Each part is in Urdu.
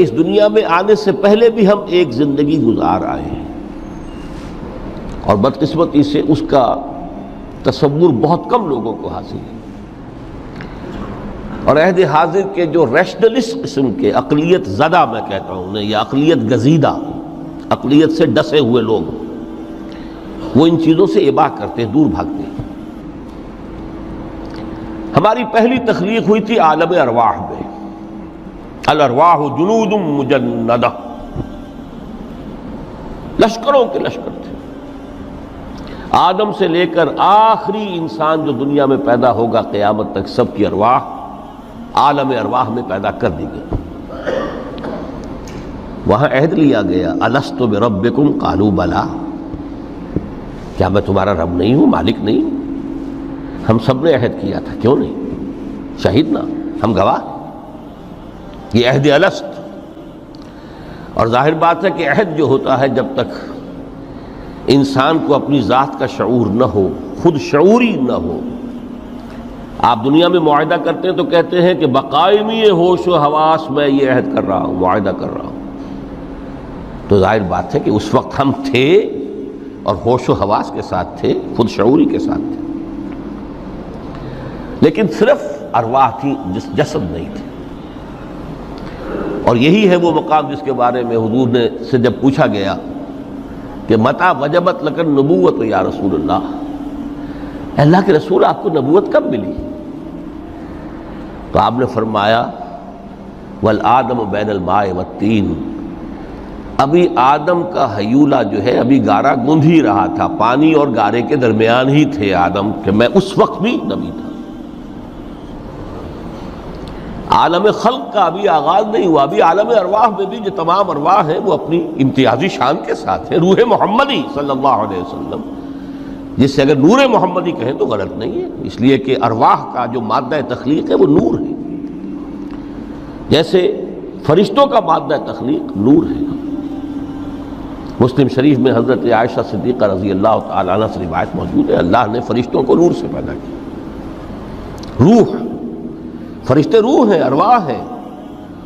اس دنیا میں آنے سے پہلے بھی ہم ایک زندگی گزار آئے ہیں، اور بدقسمتی سے اس کا تصور بہت کم لوگوں کو حاصل ہے، اور عہد حاضر کے جو ریشنلسٹ قسم کے عقلیت زدہ میں کہتا ہوں انہیں، یا عقلیت گزیدہ، عقلیت سے ڈسے ہوئے لوگ، وہ ان چیزوں سے اباع کرتے ہیں، دور بھاگتے ہیں۔ ہماری پہلی تخلیق ہوئی تھی عالم ارواح میں، الارواح جنود مجندہ، لشکروں کے لشکر تھے۔ آدم سے لے کر آخری انسان جو دنیا میں پیدا ہوگا قیامت تک، سب کی ارواح عالم ارواح میں پیدا کر دی گئی۔ وہاں عہد لیا گیا، الست بربکم قالوا بلا، کیا میں تمہارا رب نہیں ہوں، مالک نہیں ہوں؟ ہم سب نے عہد کیا تھا، کیوں نہیں؟ شہیدنا، ہم گواہ، یہ عہد الست۔ اور ظاہر بات ہے کہ عہد جو ہوتا ہے جب تک انسان کو اپنی ذات کا شعور نہ ہو، خود شعوری نہ ہو، آپ دنیا میں معاہدہ کرتے ہیں تو کہتے ہیں کہ بقائمی ہوش و حواس میں یہ عہد کر رہا ہوں، معاہدہ کر رہا ہوں، تو ظاہر بات ہے کہ اس وقت ہم تھے اور ہوش و حواس کے ساتھ تھے، خود شعوری کے ساتھ تھے، لیکن صرف ارواح تھی، جسد نہیں تھے۔ اور یہی ہے وہ مقام جس کے بارے میں حضور نے سے جب پوچھا گیا کہ متى وجبت لک النبوۃ یا رسول اللہ، اللہ کے رسول آپ کو نبوت کب ملی؟ تو آپ نے فرمایا والآدم بین الماء والطین، ابھی آدم کا حیولہ جو ہے ابھی گارا گوندھ ہی رہا تھا، پانی اور گارے کے درمیان ہی تھے آدم، کہ میں اس وقت بھی نبی تھا۔ عالم خلق کا ابھی آغاز نہیں ہوا، ابھی عالم ارواح میں بھی جو تمام ارواح ہیں وہ اپنی امتیازی شان کے ساتھ ہیں۔ روح محمدی صلی اللہ علیہ وسلم، جس سے اگر نور محمدی کہیں تو غلط نہیں ہے، اس لیے کہ ارواح کا جو مادہ تخلیق ہے وہ نور ہے، جیسے فرشتوں کا مادہ تخلیق نور ہے۔ مسلم شریف میں حضرت عائشہ صدیقہ رضی اللہ تعالیٰ عنہ سے روایت موجود ہے، اللہ نے فرشتوں کو نور سے پیدا کیا۔ روح، فرشتے روح ہیں، ارواح ہیں،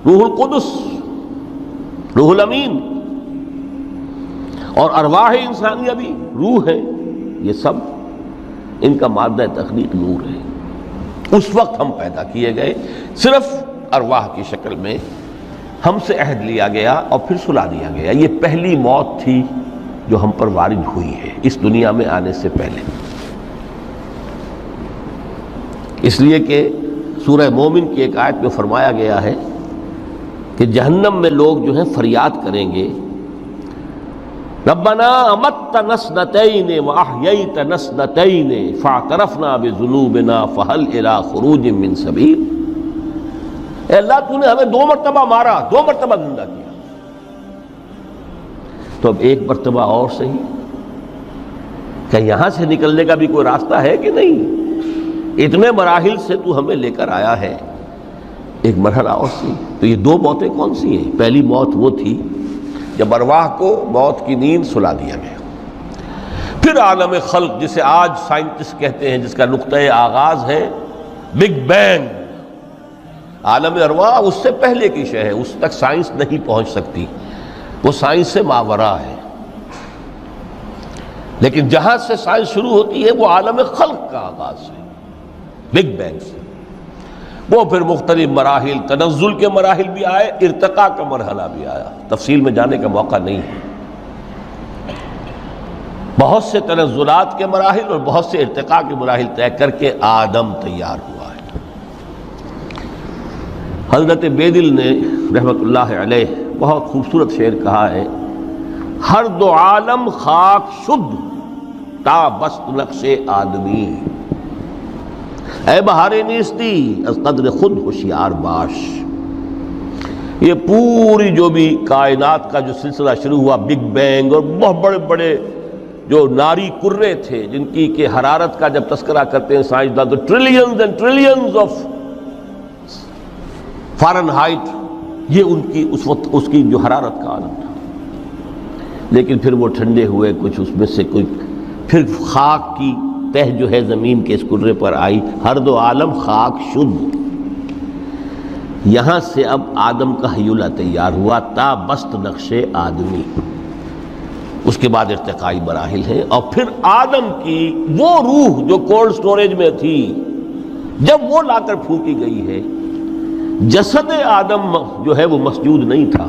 روح القدس، روح الامین، اور ارواح انسانیہ بھی روح ہے، یہ سب ان کا مادہ تخلیق نور ہے۔ اس وقت ہم پیدا کیے گئے، صرف ارواح کی شکل میں ہم سے عہد لیا گیا اور پھر سلا دیا گیا۔ یہ پہلی موت تھی جو ہم پر وارد ہوئی ہے اس دنیا میں آنے سے پہلے، اس لیے کہ سورہ مومن کی ایک آیت میں فرمایا گیا ہے کہ جہنم میں لوگ جو ہیں فریاد کریں گے، ربنا امتنا اثنتین واحییتنا اثنتین فاعترفنا بذنوبنا فہل الی خروج من سبیل، اے اللہ تو نے ہمیں 2 مرتبہ مارا، 2 مرتبہ زندہ کیا، تو اب ایک مرتبہ اور صحیح، کہ یہاں سے نکلنے کا بھی کوئی راستہ ہے کہ نہیں؟ اتنے مراحل سے تو ہمیں لے کر آیا ہے، ایک مرحلہ اور سی۔ تو یہ 2 موتیں کون سی ہیں؟ پہلی موت وہ تھی جب ارواح کو موت کی نیند سلا دیا گیا۔ پھر عالم خلق، جسے آج سائنٹسٹ کہتے ہیں، جس کا نقطۂ آغاز ہے بگ بینگ، عالم ارواح اس سے پہلے کی شے ہے، اس تک سائنس نہیں پہنچ سکتی، وہ سائنس سے ماوراء ہے، لیکن جہاں سے سائنس شروع ہوتی ہے وہ عالم خلق کا آغاز ہے، بگ بینگ سے۔ وہ پھر مختلف مراحل، تنزل کے مراحل بھی آئے، ارتقاء کا مرحلہ بھی آیا، تفصیل میں جانے کا موقع نہیں ہے۔ بہت سے تنزلات کے مراحل اور بہت سے ارتقاء کے مراحل طے کر کے آدم تیار ہوا ہے۔ حضرت بیدل نے رحمت اللہ علیہ بہت خوبصورت شعر کہا ہے، ہر 2 عالم خاک شد تا بست نقش آدمی، اے بہار نیستی از قدر خود ہوشیار باش۔ یہ پوری جو بھی کائنات کا جو سلسلہ شروع ہوا، بگ بینگ، اور بہت بڑے بڑے جو ناری کرے تھے جن کی کہ حرارت کا جب تذکرہ کرتے ہیں سائنسداں تو trillions and trillions of foreign height, یہ ان کی اس وقت اس کی جو حرارت کا عالم تھا، لیکن پھر وہ ٹھنڈے ہوئے، کچھ اس میں سے کوئی، پھر خاک کی تہ جو ہے زمین کے اس کرے پر آئی، ہر 2 عالم خاک شد، یہاں سے اب آدم کا ہیولہ تیار ہوا تا بست نقش آدمی، اس کے بعد ارتقائی مراحل ہیں، اور پھر آدم کی وہ روح جو کولڈ سٹوریج میں تھی جب وہ لا کر پھونکی گئی ہے، جسد آدم جو ہے وہ مسجود نہیں تھا،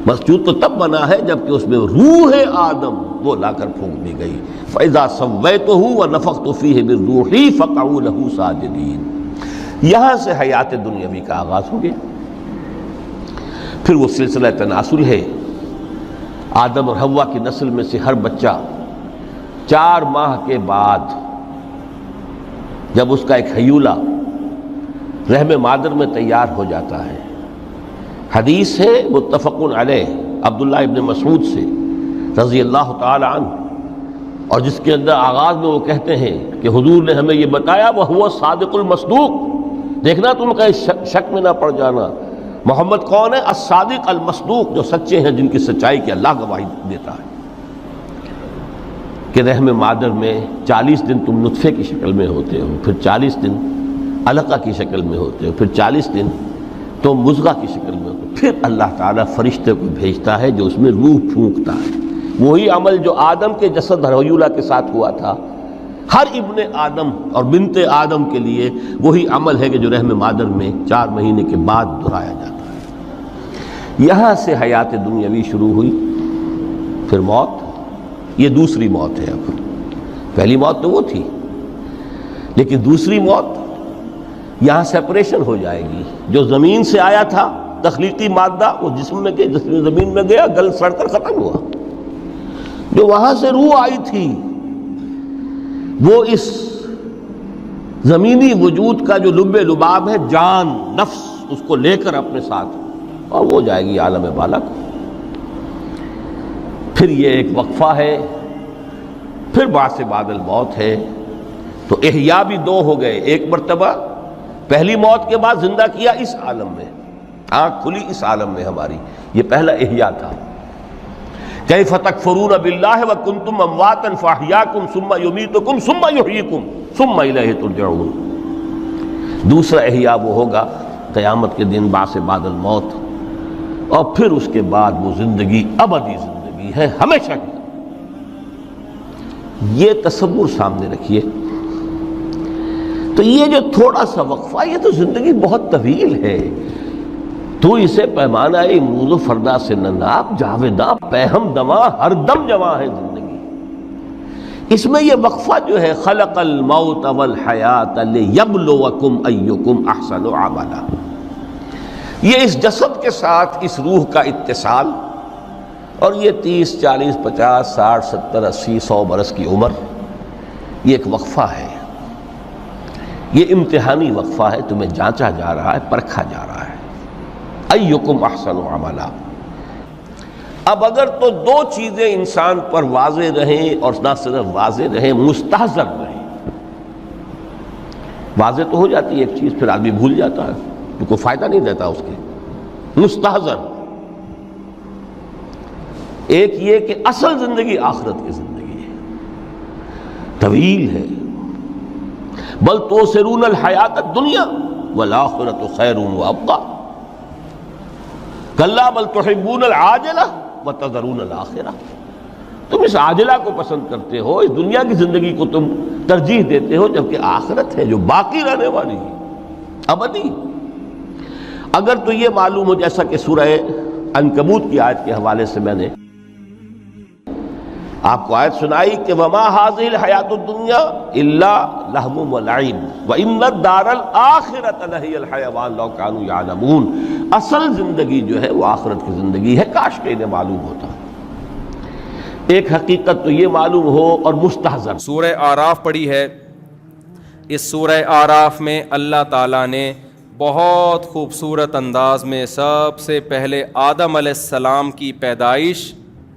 مسجود تو تب بنا ہے جبکہ اس میں روح آدم وہ لا کر پھونک دی گئی۔ فَإِذَا سَوَّيْتُهُ وَنَفَخْتُ فِيهِ مِن رُوحِي فَقَعُوا لَهُ سَاجِدِينَ۔ یہاں سے حیات دنیاوی کا آغاز ہو گیا۔ پھر وہ سلسلہ تناسل ہے، آدم اور حوا کی نسل میں سے ہر بچہ 4 ماہ کے بعد جب اس کا ایک ہیولہ رحم مادر میں تیار ہو جاتا ہے، حدیث ہے متفق علیہ عبداللہ ابن مسعود سے رضی اللہ تعالی عنہ، اور جس کے اندر آغاز میں وہ کہتے ہیں کہ حضور نے ہمیں یہ بتایا وَهُوَ الصادق المصدوق، دیکھنا تم کہیں شک میں نہ پڑ جانا، محمد کون ہے؟ الصادق المصدوق، جو سچے ہیں، جن کی سچائی کی اللہ گواہی دیتا ہے، کہ رحم مادر میں 40 دن تم نطفے کی شکل میں ہوتے ہو، پھر 40 دن علقہ کی شکل میں ہوتے ہو، پھر 40 دن تو مضغہ کی شکل میں ہوتے ہو، پھر اللہ تعالیٰ فرشتے کو بھیجتا ہے جو اس میں روح پھونکتا ہے۔ وہی عمل جو آدم کے جسد ہیولہ کے ساتھ ہوا تھا، ہر ابن آدم اور بنت آدم کے لیے وہی عمل ہے کہ جو رحم مادر میں 4 مہینے کے بعد دہرایا جاتا ہے۔ یہاں سے حیات دنیاوی شروع ہوئی، پھر موت، یہ دوسری موت ہے۔ اب پہلی موت تو وہ تھی، لیکن دوسری موت یہاں سیپریشن ہو جائے گی۔ جو زمین سے آیا تھا تخلیقی مادہ، وہ جسم میں گیا، جس میں زمین میں گیا، گل سڑ کر ختم ہوا۔ جو وہاں سے روح آئی تھی وہ اس زمینی وجود کا جو لب لباب ہے، جان، نفس، اس کو لے کر اپنے ساتھ، اور وہ جائے گی عالم بالا کو۔ پھر یہ ایک وقفہ ہے، پھر بعد سے بعد الموت ہے۔ تو احیاء بھی 2 ہو گئے، ایک مرتبہ پہلی موت کے بعد زندہ کیا اس عالم میں، آنکھ کھلی اس عالم میں ہماری، یہ پہلا احیاء تھا۔ کیف تکفرون باللہ وکنتم امواتا فاحیاکم ثم یمیتکم ثم یحییکم ثم الیہ ترجعون۔ دوسرا احیاء وہ ہوگا قیامت کے دن، بعد سے بعد الموت، اور پھر اس کے بعد وہ زندگی ابدی زندگی ہے، ہمیشہ کی۔ یہ تصور سامنے رکھیے۔ تو یہ جو تھوڑا سا وقفہ، یہ تو زندگی بہت طویل ہے۔ تو اسے پیمانہ امروز و فردا سے نناب، جاویداں پہم دواں، ہر دم جواں ہے زندگی۔ اس میں یہ وقفہ جو ہے، خلق الموت والحیات لیبلوکم ایکم احسن عملا، یہ اس جسد کے ساتھ اس روح کا اتصال، اور یہ 30 40 50 60 70 80 100 برس کی عمر، یہ ایک وقفہ ہے، یہ امتحانی وقفہ ہے، تمہیں جانچا جا رہا ہے، پرکھا جا رہا ہے۔ ایکم احسن عملا۔ اب اگر تو 2 چیزیں انسان پر واضح رہیں، اور نہ صرف واضح رہیں، مستحضر رہیں۔ واضح تو ہو جاتی ہے ایک چیز، پھر آدمی بھول جاتا ہے، تو کوئی فائدہ نہیں دیتا اس کے۔ مستحضر ایک یہ کہ اصل زندگی آخرت کی زندگی ہے، طویل ہے۔ بل توثرون الحیات الدنیا والآخرۃ خیر وابقیٰ، کلا بل تحبون العاجلہ وتذرون الآخرہ، تم اس عاجلہ کو پسند کرتے ہو، اس دنیا کی زندگی کو تم ترجیح دیتے ہو، جبکہ آخرت ہے جو باقی رہنے والی ہے، ابدی۔ اگر تو یہ معلوم ہو، جیسا کہ سورہ عنکبوت کی آیت کے حوالے سے میں نے آپ کو آیت سنائی کہ وما هذه الحیات الدنیا الا لہو ولعب وان الدار الاخرۃ لہی الحیوان لو کانوا یعلمون، اصل زندگی جو ہے وہ آخرت کی زندگی ہے، کاش کہ انہیں معلوم ہوتا۔ ایک حقیقت تو یہ معلوم ہو، اور مستحضر۔ سورہ آراف پڑھی ہے، اس سورہ آراف میں اللہ تعالیٰ نے بہت خوبصورت انداز میں سب سے پہلے آدم علیہ السلام کی پیدائش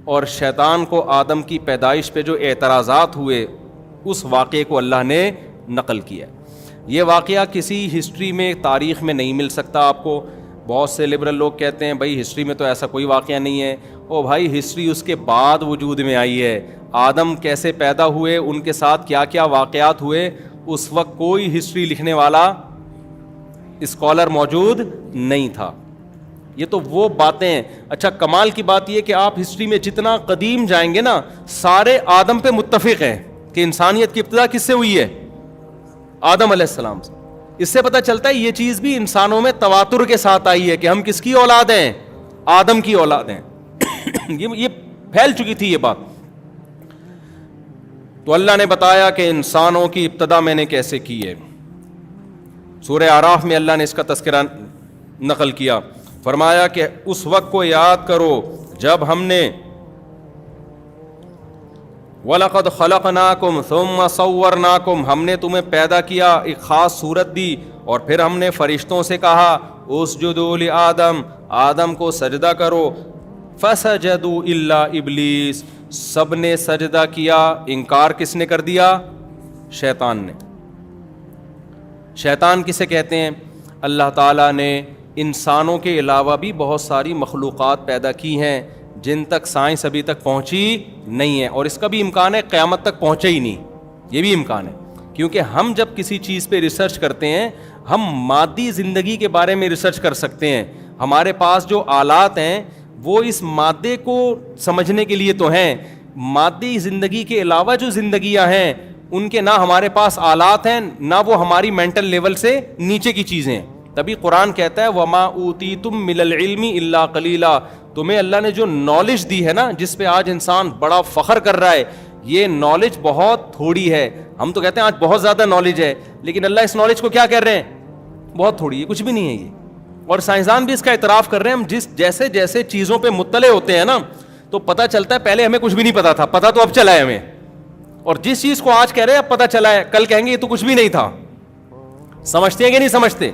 اور شیطان کو آدم کی پیدائش پہ جو اعتراضات ہوئے، اس واقعے کو اللہ نے نقل کیا۔ یہ واقعہ کسی ہسٹری میں، تاریخ میں نہیں مل سکتا آپ کو۔ بہت سے لبرل لوگ کہتے ہیں بھائی ہسٹری میں تو ایسا کوئی واقعہ نہیں ہے۔ او بھائی، ہسٹری اس کے بعد وجود میں آئی ہے۔ آدم کیسے پیدا ہوئے، ان کے ساتھ کیا کیا واقعات ہوئے، اس وقت کوئی ہسٹری لکھنے والا اسکالر موجود نہیں تھا. یہ تو وہ باتیں ہیں. اچھا کمال کی بات یہ کہ آپ ہسٹری میں جتنا قدیم جائیں گے نا, سارے آدم پہ متفق ہیں کہ انسانیت کی ابتدا کس سے ہوئی ہے؟ آدم علیہ السلام سے. اس سے پتہ چلتا ہے یہ چیز بھی انسانوں میں تواتر کے ساتھ آئی ہے کہ ہم کس کی اولاد ہیں؟ آدم کی اولاد ہیں. یہ پھیل چکی تھی یہ بات. تو اللہ نے بتایا کہ انسانوں کی ابتدا میں نے کیسے کی ہے. سورہ اعراف میں اللہ نے اس کا تذکرہ نقل کیا, فرمایا کہ اس وقت کو یاد کرو جب ہم نے وَلَقَدْ خَلَقْنَاكُمْ ثُمَّ صَوَّرْنَاكُمْ, ہم نے تمہیں پیدا کیا, ایک خاص صورت دی, اور پھر ہم نے فرشتوں سے کہا اسجدوا لآدم, آدم کو سجدہ کرو. فسجدوا الا ابلیس, سب نے سجدہ کیا, انکار کس نے کر دیا؟ شیطان نے. شیطان کسے کہتے ہیں؟ اللہ تعالیٰ نے انسانوں کے علاوہ بھی بہت ساری مخلوقات پیدا کی ہیں جن تک سائنس ابھی تک پہنچی نہیں ہے, اور اس کا بھی امکان ہے قیامت تک پہنچے ہی نہیں. یہ بھی امکان ہے, کیونکہ ہم جب کسی چیز پہ ریسرچ کرتے ہیں, ہم مادی زندگی کے بارے میں ریسرچ کر سکتے ہیں. ہمارے پاس جو آلات ہیں وہ اس مادے کو سمجھنے کے لیے تو ہیں. مادی زندگی کے علاوہ جو زندگیاں ہیں ان کے نہ ہمارے پاس آلات ہیں, نہ وہ ہماری مینٹل لیول سے نیچے کی چیزیں ہیں. تبھی قرآن کہتا ہے وَمَا أُوتِيتُم مِّنَ الْعِلْمِ إِلَّا قَلِيلًا, تمہیں اللہ نے جو نالج دی ہے نا, جس پہ آج انسان بڑا فخر کر رہا ہے, یہ نالج بہت تھوڑی ہے. ہم تو کہتے ہیں آج بہت زیادہ نالج ہے, لیکن اللہ اس نالج کو کیا کہہ رہے ہیں؟ بہت تھوڑی ہے, کچھ بھی نہیں ہے یہ. اور سائنسدان بھی اس کا اعتراف کر رہے ہیں. ہم جیسے جیسے چیزوں پہ مطلع ہوتے ہیں نا, تو پتہ چلتا ہے پہلے ہمیں کچھ بھی نہیں پتا تھا, پتہ تو اب چلا ہے ہمیں. اور جس چیز کو آج کہہ رہے ہیں اب پتہ چلا ہے, کل کہیں گے یہ تو کچھ بھی نہیں تھا. سمجھتے ہیں کہ نہیں سمجھتے؟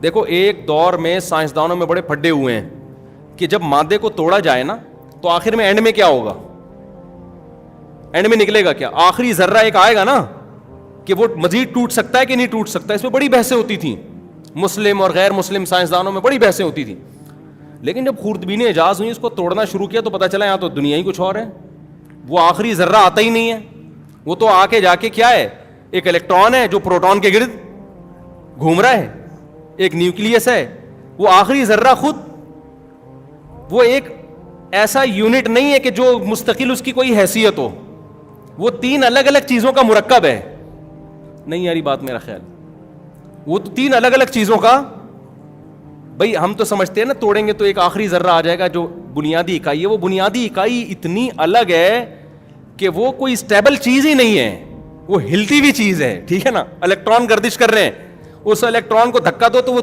دیکھو ایک دور میں سائنسدانوں میں بڑے پھڈے ہوئے ہیں کہ جب مادے کو توڑا جائے نا, تو آخر میں اینڈ میں کیا ہوگا؟ اینڈ میں نکلے گا کیا؟ آخری ذرہ ایک آئے گا نا کہ وہ مزید ٹوٹ سکتا ہے کہ نہیں ٹوٹ سکتا. اس میں بڑی بحثیں ہوتی تھیں, مسلم اور غیر مسلم سائنسدانوں میں بڑی بحثیں ہوتی تھیں. لیکن جب خوردبینیں ایجاز ہوئی, اس کو توڑنا شروع کیا, تو پتہ چلا یہاں تو دنیا ہی کچھ اور ہے. وہ آخری ذرہ آتا ہی نہیں ہے, وہ تو آ کے جا کے کیا ہے؟ ایک الیکٹران ہے جو پروٹون کے گرد گھوم رہا ہے, ایک نیوکلیس ہے. وہ آخری ذرہ خود وہ ایک ایسا یونٹ نہیں ہے کہ جو مستقل اس کی کوئی حیثیت ہو, وہ تین الگ الگ چیزوں کا مرکب ہے. نہیں یاری بات میرا خیال, وہ تو تین الگ الگ چیزوں کا. بھائی ہم تو سمجھتے ہیں نا توڑیں گے تو ایک آخری ذرہ آ جائے گا جو بنیادی اکائی ہے. وہ بنیادی اکائی اتنی الگ ہے کہ وہ کوئی اسٹیبل چیز ہی نہیں ہے, وہ ہلتی ہوئی چیز ہے. ٹھیک ہے نا, الیکٹران گردش کر رہے ہیں, اس الیکٹران کو دھکا دو تو وہ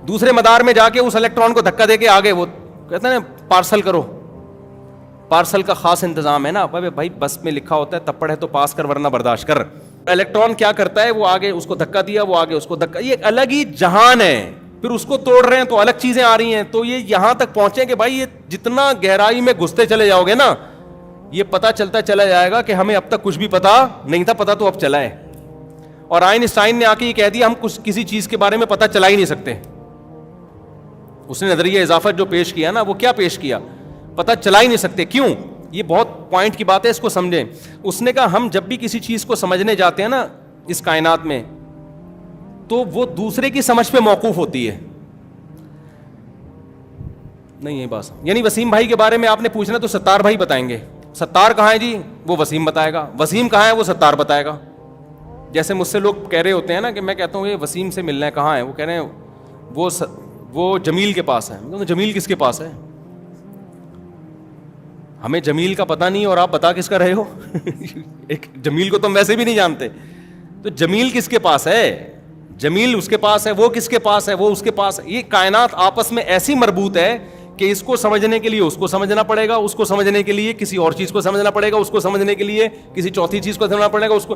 دوسرے مدار میں جا کے اس الیکٹران کو دھکا دے کے آگے, وہ کہتے ہیں نا پارسل کرو. پارسل کا خاص انتظام ہے نا بھائی, بس میں لکھا ہوتا ہے تپڑ ہے تو پاس کر ورنہ برداشت کر. الیکٹران کیا کرتا ہے, وہ آگے اس کو دھکا دیا, وہ آگے اس کو دھکا, یہ ایک الگ ہی جہان ہے. پھر اس کو توڑ رہے ہیں تو الگ چیزیں آ رہی ہیں. تو یہ یہاں تک پہنچے کہ بھائی یہ جتنا گہرائی میں گھستے چلے جاؤ گے نا, یہ پتا چلتا چلا جائے گا کہ ہمیں اب تک کچھ بھی پتا نہیں تھا, پتا تو اب چلا ہے. اور آئنسٹائن نے آ کے یہ کہہ دیا ہم کسی چیز کے بارے میں پتا چلا ہی نہیں سکتے. اس نے نظریہ اضافت جو پیش کیا نا, وہ کیا پیش کیا؟ پتا چلا ہی نہیں سکتے. کیوں؟ یہ بہت پوائنٹ کی بات ہے, اس کو سمجھیں. اس نے کہا ہم جب بھی کسی چیز کو سمجھنے جاتے ہیں نا اس کائنات میں, تو وہ دوسرے کی سمجھ پہ موقوف ہوتی ہے. نہیں یہ بات, یعنی وسیم بھائی کے بارے میں آپ نے پوچھنا تو ستار بھائی بتائیں گے. ستار کہاں ہے جی؟ وہ وسیم بتائے گا. وسیم کہاں ہے؟ وہ ستار بتائے گا. جیسے مجھ سے لوگ کہہ رہے ہوتے ہیں نا کہ میں کہتا ہوں یہ وسیم سے ملنا ہے, کہاں ہے؟ وہ کہہ رہے ہیں وہ جمیل کے پاس ہے. جمیل کس کے پاس ہے؟ ہمیں جمیل کا پتہ نہیں اور آپ بتا کس کا رہے ہو؟ ایک جمیل کو تم ویسے بھی نہیں جانتے. تو جمیل کس کے پاس ہے؟ جمیل اس کے پاس ہے. وہ کس کے پاس ہے؟ وہ اس کے پاس ہے. یہ کائنات آپس میں ایسی مربوط ہے کہ اس کو سمجھنے کے لیے اس کو سمجھنا پڑے گا, اس کو سمجھنے کے لیے کسی اور چیز کو سمجھنا پڑے گا, اس کو سمجھنے کے لیے کسی چوتھی چیز کو سمجھنا پڑے گا اس کو.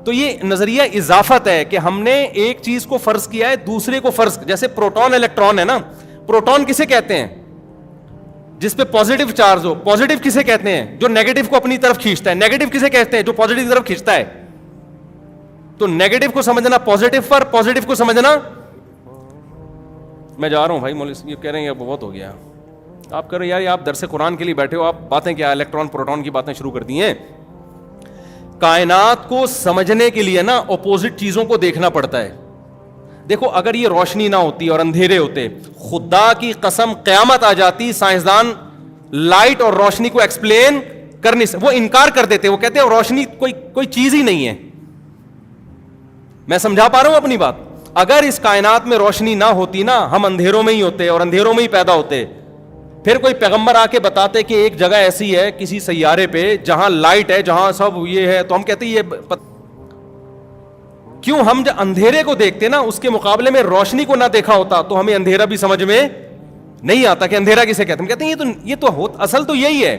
تو یہ نظریہ اضافت ہے کہ ہم نے ایک چیز کو فرض کیا ہے دوسرے کو فرض. جیسے پروٹون الیکٹران ہے نا, پروٹون کسے کہتے ہیں؟ جس پہ پازیٹیو چارج ہو. پازیٹیو کسے کہتے ہیں؟ جو نیگیٹو کو اپنی طرف کھینچتا ہے. نیگیٹو کسے کہتے ہیں؟ جو پازیٹیو کی طرف کھینچتا ہے. تو نیگیٹو کو سمجھنا پازیٹیو پر, پازیٹیو کو سمجھنا. میں جا رہا ہوں بھائی, مولوی یہ کہہ رہے ہیں بہت ہو گیا. آپ کہہ رہے ہیں یار آپ درس قرآن کے لیے بیٹھے ہو, آپ باتیں کیا الیکٹران پروٹون کی باتیں شروع کر دی ہیں. کائنات کو سمجھنے کے لیے نا اپوزٹ چیزوں کو دیکھنا پڑتا ہے. دیکھو اگر یہ روشنی نہ ہوتی اور اندھیرے ہوتے, خدا کی قسم قیامت آ جاتی, سائنسدان لائٹ اور روشنی کو ایکسپلین کر نہیں سکتے, وہ انکار کر دیتے, وہ کہتے ہیں روشنی کوئی چیز ہی نہیں ہے. میں سمجھا پا رہا ہوں اپنی بات؟ اگر اس کائنات میں روشنی نہ ہوتی نا, ہم اندھیروں میں ہی ہوتے اور اندھیروں میں ہی پیدا ہوتے. پھر کوئی پیغمبر آ کے بتاتے کہ ایک جگہ ایسی ہے کسی سیارے پہ جہاں لائٹ ہے, جہاں سب یہ ہے, تو ہم کہتے یہ کیوں ہم جب اندھیرے کو دیکھتے نا اس کے مقابلے میں روشنی کو نہ دیکھا ہوتا تو ہمیں اندھیرا بھی سمجھ میں نہیں آتا کہ اندھیرا کسے کہتے ہیں. ہم کہتے ہیں یہ تو اصل تو یہی ہے.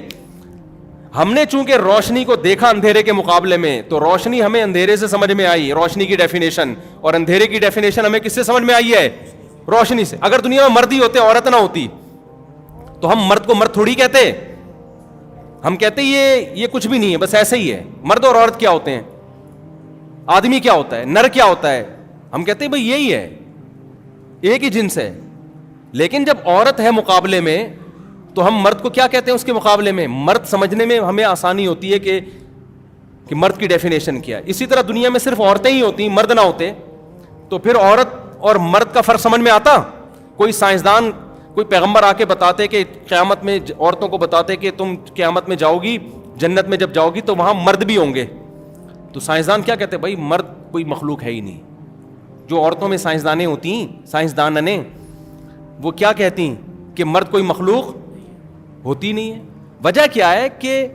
ہم نے چونکہ روشنی کو دیکھا اندھیرے کے مقابلے میں, تو روشنی ہمیں اندھیرے سے سمجھ میں آئی, روشنی کی ڈیفینیشن, اور اندھیرے کی ڈیفینیشن ہمیں کس سے سمجھ میں آئی ہے؟ روشنی سے. اگر دنیا میں مرد ہی ہوتے عورت نہ ہوتی تو ہم مرد کو مرد تھوڑی کہتے, ہم کہتے یہ کچھ بھی نہیں ہے, بس ایسے ہی ہے. مرد اور عورت کیا ہوتے ہیں؟ آدمی کیا ہوتا ہے؟ نر کیا ہوتا ہے؟ ہم کہتے ہیں بھئی یہی ہے, ایک ہی جنس ہے. لیکن جب عورت ہے مقابلے میں تو ہم مرد کو کیا کہتے ہیں اس کے مقابلے میں؟ مرد سمجھنے میں ہمیں آسانی ہوتی ہے کہ مرد کی ڈیفینیشن کیا ہے. اسی طرح دنیا میں صرف عورتیں ہی ہوتی, مرد نہ ہوتے, تو پھر عورت اور مرد کا فرق سمجھ میں آتا؟ کوئی سائنسدان, کوئی پیغمبر آ کے بتاتے کہ قیامت میں عورتوں کو بتاتے کہ تم قیامت میں جاؤ گی, جنت میں جب جاؤ گی تو وہاں مرد بھی ہوں گے, تو سائنسدان کیا کہتے ہیں؟ بھائی مرد کوئی مخلوق ہے ہی نہیں. جو عورتوں میں سائنسدانیں ہوتی ہیں, سائنسدانیں, وہ کیا کہتی ہیں کہ مرد کوئی مخلوق ہوتی نہیں ہے. وجہ کیا ہے کہ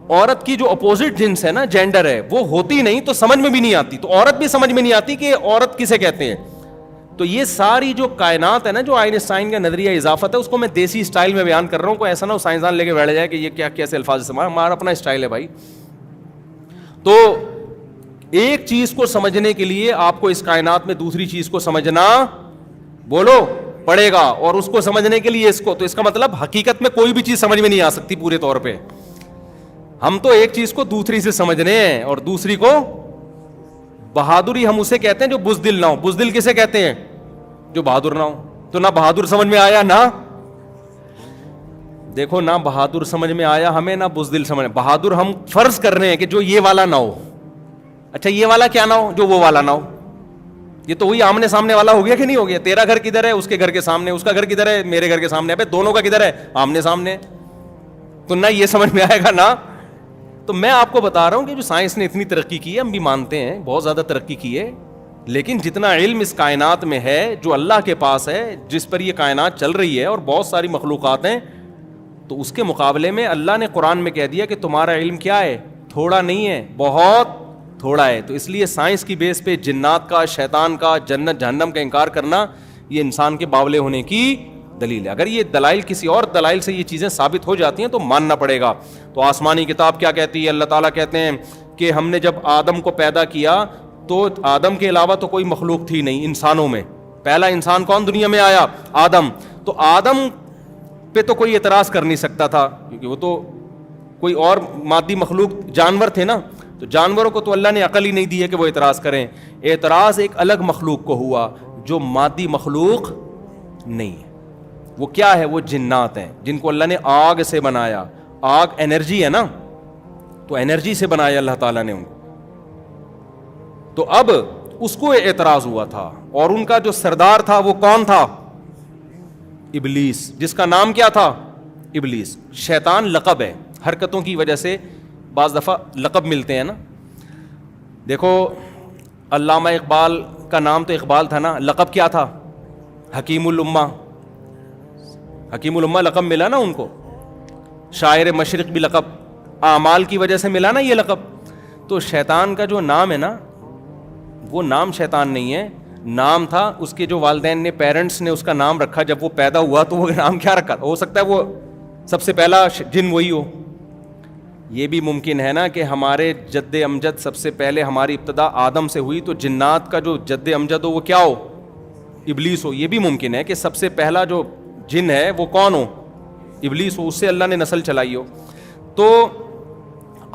عورت کی جو اپوزٹ جنس ہے نا, جینڈر ہے, وہ ہوتی نہیں تو سمجھ میں بھی نہیں آتی. تو عورت بھی سمجھ میں نہیں آتی کہ عورت کسے کہتے ہیں. تو یہ ساری جو کائنات ہے نا, جو آئنسٹائن کا نظریہ اضافت ہے, اس کو میں دیسی اسٹائل میں بیان کر رہا ہوں. کوئی ایسا نہ ہو سائنسدان لے کے بیٹھ جائے کہ یہ کیا کیسے الفاظ استعمال, ہمارا اپنا اسٹائل ہے بھائی. تو ایک چیز کو سمجھنے کے لیے آپ کو اس کائنات میں دوسری چیز کو سمجھنا بولو پڑے گا, اور اس کو سمجھنے کے لیے اس کو, تو اس کا مطلب حقیقت میں کوئی بھی چیز سمجھ میں نہیں آ سکتی پورے طور پہ. ہم تو ایک چیز کو دوسری سے سمجھنے ہیں, اور دوسری کو بہادری ہم اسے کہتے ہیں جو بزدل نہ ہو. بزدل کسے کہتے ہیں؟ جو بہادر نہ ہو. تو نہ بہادر سمجھ میں آیا, نہ دیکھو نہ بہادر سمجھ میں آیا ہمیں, نہ بزدل سمجھ. بہادر ہم فرض کر رہے ہیں کہ جو یہ والا نہ ہو. اچھا یہ والا کیا نہ ہو؟ جو وہ والا نہ ہو. یہ تو وہی آمنے سامنے والا ہو گیا کہ نہیں ہو گیا؟ تیرا گھر کدھر ہے؟ اس کے گھر کے سامنے. اس کا گھر کدھر ہے؟ میرے گھر کے سامنے. ابے دونوں کا کدھر ہے؟ آمنے سامنے. تو نہ یہ سمجھ میں آئے گا نہ. تو میں آپ کو بتا رہا ہوں کہ جو سائنس نے اتنی ترقی کی ہے, ہم بھی مانتے ہیں بہت زیادہ ترقی کی ہے, لیکن جتنا علم اس کائنات میں ہے, جو اللہ کے پاس ہے, جس پر یہ کائنات چل رہی ہے, اور بہت ساری مخلوقات ہیں, تو اس کے مقابلے میں اللہ نے قرآن میں کہہ دیا کہ تمہارا علم کیا ہے؟ تھوڑا نہیں ہے, بہت تھوڑا ہے. تو اس لیے سائنس کی بیس پہ جنات کا, شیطان کا, جنت جہنم کا انکار کرنا یہ انسان کے باولے ہونے کی دلیل ہے. اگر یہ دلائل کسی اور دلائل سے یہ چیزیں ثابت ہو جاتی ہیں تو ماننا پڑے گا. تو آسمانی کتاب کیا کہتی ہے؟ اللہ تعالیٰ کہتے ہیں کہ ہم نے جب آدم کو پیدا کیا تو آدم کے علاوہ تو کوئی مخلوق تھی نہیں انسانوں میں. پہلا انسان کون دنیا میں آیا؟ آدم. تو آدم پہ تو کوئی اعتراض کر نہیں سکتا تھا, کیونکہ وہ تو کوئی اور مادی مخلوق جانور تھے نا, تو جانوروں کو تو اللہ نے عقل ہی نہیں دی ہے کہ وہ اعتراض کریں. اعتراض ایک الگ مخلوق کو ہوا جو مادی مخلوق نہیں ہے. وہ کیا ہے؟ وہ جنات ہیں, جن کو اللہ نے آگ سے بنایا. آگ انرجی ہے نا, تو انرجی سے بنایا اللہ تعالیٰ نے ان کو. تو اب اس کو اعتراض ہوا تھا, اور ان کا جو سردار تھا وہ کون تھا؟ ابلیس, جس کا نام کیا تھا؟ ابلیس. شیطان لقب ہے, حرکتوں کی وجہ سے بعض دفعہ لقب ملتے ہیں نا. دیکھو علامہ اقبال کا نام تو اقبال تھا نا, لقب کیا تھا؟ حکیم الامہ. حکیم الامہ لقب ملا نا ان کو. شاعر مشرق بھی لقب, اعمال کی وجہ سے ملا نا یہ لقب. تو شیطان کا جو نام ہے نا, وہ نام شیطان نہیں ہے, نام تھا اس کے جو والدین نے, پیرنٹس نے اس کا نام رکھا جب وہ پیدا ہوا, تو وہ نام کیا رکھا؟ ہو سکتا ہے وہ سب سے پہلا جن وہی ہو. یہ بھی ممکن ہے نا کہ ہمارے جد امجد سب سے پہلے ہماری ابتدا آدم سے ہوئی, تو جنات کا جو جد امجد ہو وہ کیا ہو؟ ابلیس ہو. یہ بھی ممکن ہے کہ سب سے پہلا جو جن ہے وہ کون ہو؟ ابلیس ہو, اس سے اللہ نے نسل چلائی ہو. تو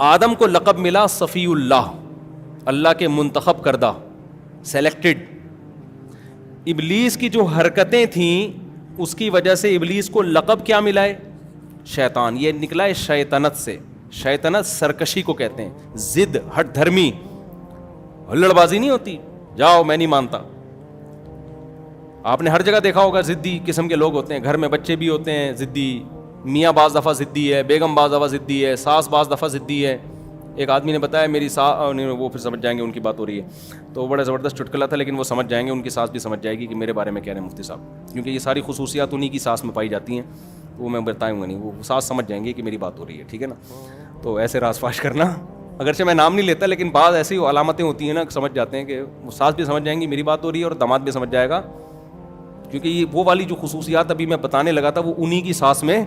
آدم کو لقب ملا صفی اللہ, اللہ کے منتخب کردہ, سلیکٹڈ. ابلیس کی جو حرکتیں تھیں اس کی وجہ سے ابلیس کو لقب کیا ملا ہے؟ شیطان. یہ نکلا ہے شیطنت سے. شیطنت سرکشی کو کہتے ہیں، ضد، ہٹ دھرمی، ہلڑ بازی نہیں ہوتی، جاؤ میں نہیں مانتا. آپ نے ہر جگہ دیکھا ہوگا ضدی قسم کے لوگ ہوتے ہیں، گھر میں بچے بھی ہوتے ہیں ضدی، میاں بعض دفعہ ضدی ہے، بیگم بعض دفعہ ضدی ہے، ساس بعض دفعہ ضدی ہے. ایک آدمی نے بتایا میری وہ پھر سمجھ جائیں گے ان کی بات ہو رہی ہے، تو بڑا زبردست چٹکلا تھا، لیکن وہ سمجھ جائیں گے، ان کی ساس بھی سمجھ جائے گی کہ میرے بارے میں کہہ رہے ہیں مفتی صاحب، کیونکہ یہ ساری خصوصیات انہی کی ساس میں پائی جاتی ہیں. وہ میں بتاؤں گا نہیں، وہ ساس سمجھ جائیں گے کہ میری بات ہو رہی ہے، ٹھیک ہے نا. تو ایسے راز فاش کرنا، اگرچہ میں نام نہیں لیتا، لیکن بعض ایسی علامتیں ہوتی ہیں نا، سمجھ جاتے ہیں کہ وہ ساس بھی سمجھ جائیں گی میری بات ہو رہی ہے، اور داماد بھی سمجھ جائے گا، کیونکہ یہ وہ والی جو خصوصیات ابھی میں بتانے لگا تھا وہ انہی کی ساس میں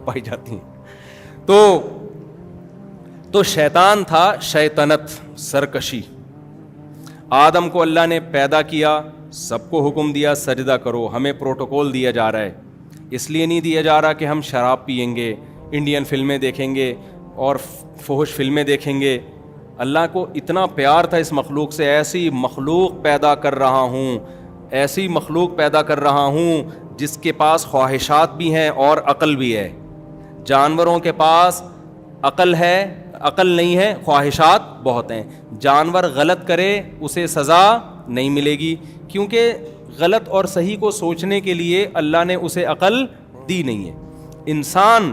پائی جاتی ہیں. تو شیطان تھا شیطنت، سرکشی. آدم کو اللہ نے پیدا کیا، سب کو حکم دیا سجدہ کرو. ہمیں پروٹوکول دیا جا رہا ہے، اس لیے نہیں دیا جا رہا کہ ہم شراب پئیں گے، انڈین فلمیں دیکھیں گے اور فحش فلمیں دیکھیں گے. اللہ کو اتنا پیار تھا اس مخلوق سے، ایسی مخلوق پیدا کر رہا ہوں، ایسی مخلوق پیدا کر رہا ہوں جس کے پاس خواہشات بھی ہیں اور عقل بھی ہے. جانوروں کے پاس عقل ہے، عقل نہیں ہے، خواہشات بہت ہیں. جانور غلط کرے اسے سزا نہیں ملے گی، کیونکہ غلط اور صحیح کو سوچنے کے لیے اللہ نے اسے عقل دی نہیں ہے. انسان،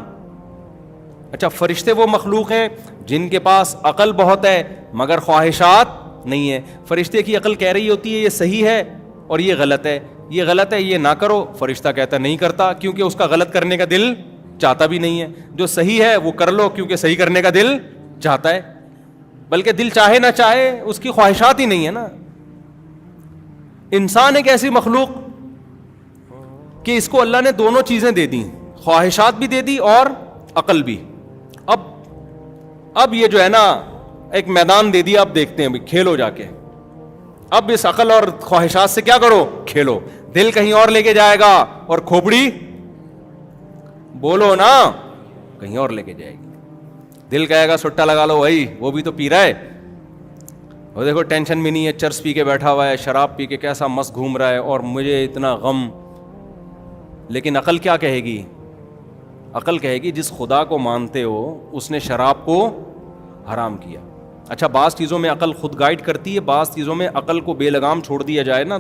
اچھا فرشتے وہ مخلوق ہیں جن کے پاس عقل بہت ہے مگر خواہشات نہیں ہے. فرشتے کی عقل کہہ رہی ہوتی ہے یہ صحیح ہے اور یہ غلط ہے، یہ غلط ہے یہ نہ کرو، فرشتہ کہتا نہیں کرتا، کیونکہ اس کا غلط کرنے کا دل چاہتا بھی نہیں ہے. جو صحیح ہے وہ کر لو کیونکہ صحیح کرنے کا دل چاہتا ہے، بلکہ دل چاہے نہ چاہے اس کی خواہشات ہی نہیں ہے نا. انسان ایک ایسی مخلوق کہ اس کو اللہ نے دونوں چیزیں دے دی، خواہشات بھی دے دی اور عقل بھی. اب یہ جو ہے نا ایک میدان دے دیا، اب دیکھتے ہیں کھیلو جا کے. اب اس عقل اور خواہشات سے کیا کرو، کھیلو. دل کہیں اور لے کے جائے گا اور کھوپڑی بولو نا کہیں اور لے کے جائے گی. دل کہے گا سٹا لگا لو بھائی، وہ بھی تو پی رہا ہے، وہ دیکھو ٹینشن بھی نہیں ہے، چرس پی کے بیٹھا ہوا ہے، شراب پی کے کیسا مست گھوم رہا ہے اور مجھے اتنا غم. لیکن عقل کیا کہے گی؟ عقل کہے گی جس خدا کو مانتے ہو اس نے شراب کو حرام کیا. اچھا بعض چیزوں میں عقل خود گائیڈ کرتی ہے، بعض چیزوں میں عقل کو بے لگام چھوڑ دیا جائے نا